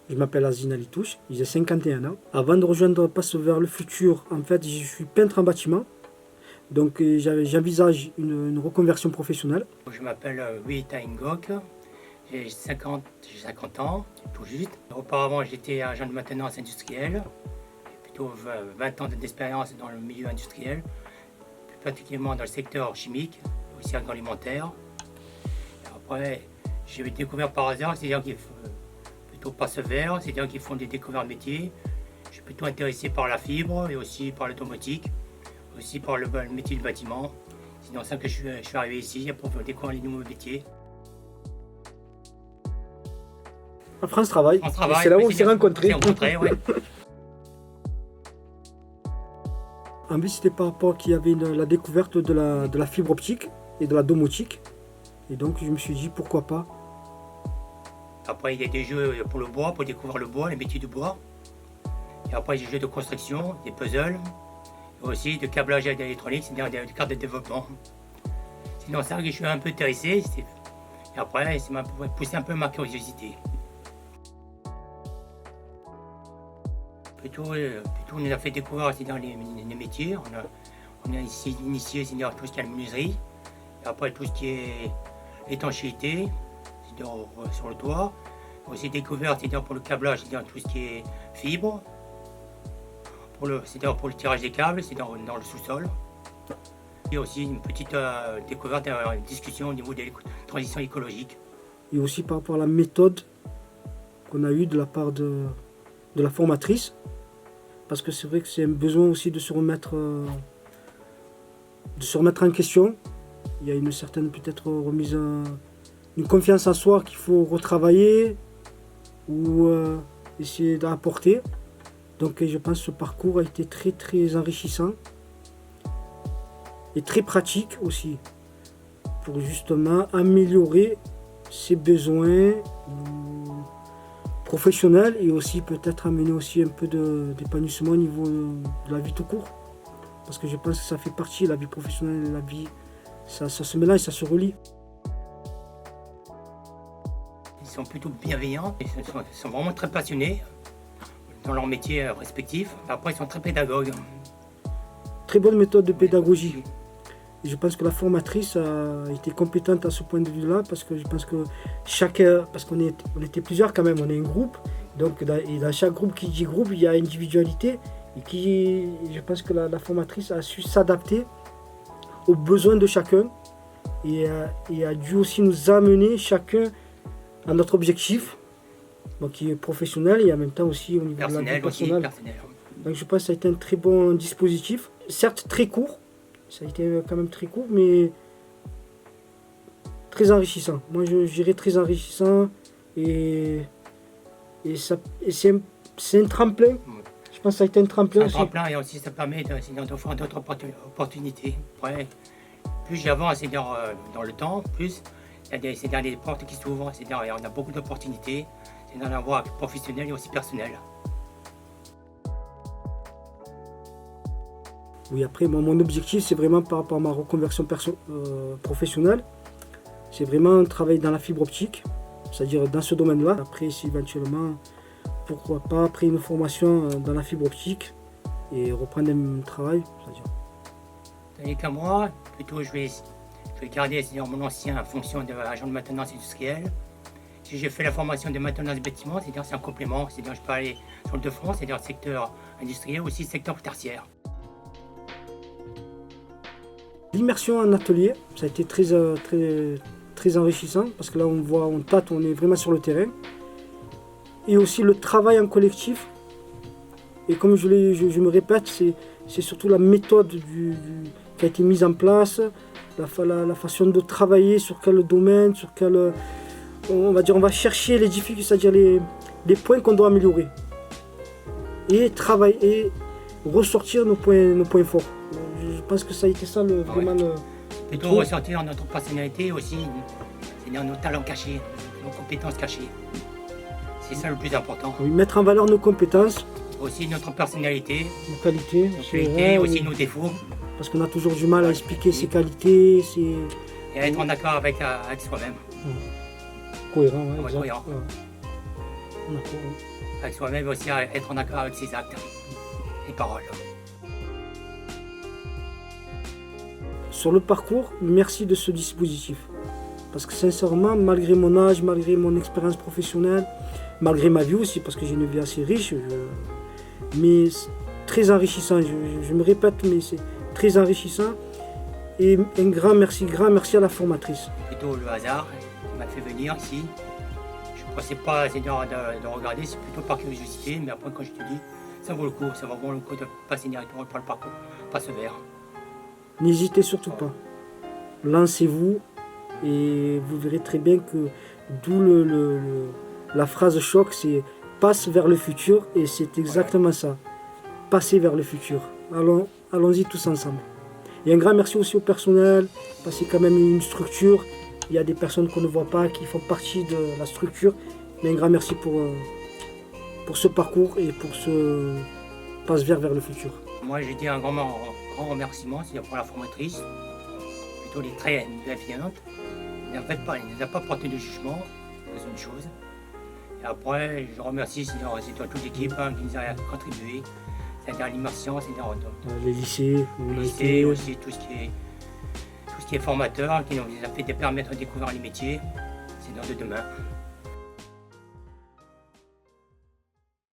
Je m'appelle Azine Alitouche, j'ai 51 ans. Avant de rejoindre Passe vers le futur, en fait, je suis peintre en bâtiment. Donc j'envisage une reconversion professionnelle. Je m'appelle Wita Ngok, j'ai 50 ans, tout juste. Auparavant, j'étais agent de maintenance industrielle, plutôt 20 ans d'expérience dans le milieu industriel, plus particulièrement dans le secteur chimique, aussi agroalimentaire. Et après, j'ai découvert par hasard, c'est-à-dire qu'il faut plutôt Passe-Vers, c'est-à-dire qu'ils font des découvertes métiers. Je suis plutôt intéressé par la fibre et aussi par l'automatique, aussi par le métier du bâtiment. C'est dans ça que je suis arrivé ici pour découvrir les nouveaux métiers. En France Travail, C'est là où on s'est rencontrés. Ouais. En plus, c'était par rapport qu'il y avait la découverte de la fibre optique et de la domotique. Et donc je me suis dit pourquoi pas. Après, il y a des jeux pour le bois, pour découvrir le bois, les métiers du bois. Et après, il y a des jeux de construction, des puzzles, et aussi de câblage électronique, c'est-à-dire des cartes de développement. C'est dans ça que je suis un peu intéressé. Et après, ça m'a poussé un peu ma curiosité. Plutôt, on a fait découvrir les métiers. On a ici initié tout ce qui est la menuiserie. Et après, tout ce qui est étanchéité, sur le toit. Aussi découvert, c'est-à-dire pour le câblage, c'est-à-dire tout ce qui est fibre. C'est-à-dire pour le tirage des câbles, c'est dans le sous-sol. Et aussi une petite découverte, une discussion au niveau des transitions écologiques. Et aussi par rapport à la méthode qu'on a eue de la part de la formatrice. Parce que c'est vrai que c'est un besoin aussi de se remettre en question. Il y a une certaine peut-être remise, une confiance en soi qu'il faut retravailler ou essayer d'apporter. Donc je pense que ce parcours a été très très enrichissant et très pratique aussi pour justement améliorer ses besoins professionnels et aussi peut-être amener aussi un peu d'épanouissement au niveau de la vie tout court. Parce que je pense que ça fait partie, la vie professionnelle et la vie, ça se mélange, ça se relie. Ils sont plutôt bienveillants, ils sont vraiment très passionnés dans leur métier respectif. Après, ils sont très pédagogues. Très bonne méthode de pédagogie. Et je pense que la formatrice a été compétente à ce point de vue-là, parce que je pense que parce qu'on était plusieurs quand même, on est un groupe. Donc dans chaque groupe, qui dit groupe, il y a individualité. Et je pense que la formatrice a su s'adapter aux besoins de chacun et a dû aussi nous amener chacun à notre objectif, donc qui est professionnel et en même temps aussi au niveau de la vie personnelle. Donc je pense que ça a été un très bon dispositif, certes très court, ça a été quand même très court, mais très enrichissant. Moi je dirais très enrichissant et c'est un tremplin. Je pense que ça a été un tremplin. C'est un tremplin et aussi ça permet d'offrir d'autres opportunités. Après, plus j'avance dans le temps, plus il y a des portes qui s'ouvrent, on a beaucoup d'opportunités, c'est dans la voie professionnelle et aussi personnelle. Oui, après, mon objectif, c'est vraiment par rapport à ma reconversion professionnelle, c'est vraiment travailler dans la fibre optique, c'est-à-dire dans ce domaine-là. Après, si éventuellement, pourquoi pas, après une formation dans la fibre optique et reprendre un travail, c'est-à-dire. Tandis qu'à moi, plutôt je vais garder mon ancienne fonction d'agent de maintenance industrielle. Si j'ai fait la formation de maintenance de bâtiment, c'est un complément, je peux aller sur le front, c'est-à-dire le secteur industriel, aussi le secteur tertiaire. L'immersion en atelier, ça a été très enrichissant parce que là on tâte, on est vraiment sur le terrain. Et aussi le travail en collectif. Et comme je me répète, c'est surtout la méthode qui a été mise en place, la façon de travailler, sur quel domaine, sur quel. On va chercher les difficultés, c'est-à-dire les points qu'on doit améliorer. Et travailler, et ressortir nos points forts. Je pense que ça a été ça vraiment le. Plutôt ressortir notre personnalité aussi, c'est-à-dire nos talents cachés, nos compétences cachées. C'est ça le plus important. Oui, mettre en valeur nos compétences. Aussi notre personnalité. Nos qualités. Et aussi nos défauts. Parce qu'on a toujours du mal à expliquer ses qualités. Et à être en accord avec soi-même. Cohérent, cohérent. Avec soi-même aussi être en accord avec ses actes et paroles. Sur le parcours, merci de ce dispositif. Parce que sincèrement, malgré mon âge, malgré mon expérience professionnelle, malgré ma vie aussi, parce que j'ai une vie assez riche, mais très enrichissant. Je me répète, mais c'est très enrichissant. Et un grand merci à la formatrice. Plutôt le hasard qui m'a fait venir ici. Je ne pensais pas assez de regarder, c'est plutôt par curiosité, mais après quand je te dis, ça vaut le coup, ça vaut vraiment le coup de passer directement par le parcours, pas se vers. N'hésitez surtout pas. Lancez-vous et vous verrez très bien que d'où la phrase choc, c'est passe vers le futur, et c'est exactement ça. Passer vers le futur. Allons-y tous ensemble. Et un grand merci aussi au personnel, parce que c'est quand même une structure. Il y a des personnes qu'on ne voit pas qui font partie de la structure. Mais un grand merci pour ce parcours et pour ce passe vers le futur. Moi j'ai dit un grand remerciement, c'est pour la formatrice, plutôt les très bienveillante. Elle ne nous a pas porté de jugement, c'est une chose. Et après, je remercie toute l'équipe qui nous a contribué, c'est-à-dire l'immersion, c'est-à-dire les lycées, aussi, tout ce qui est formateur, qui nous a fait permettre de découvrir les métiers, c'est dans de demain.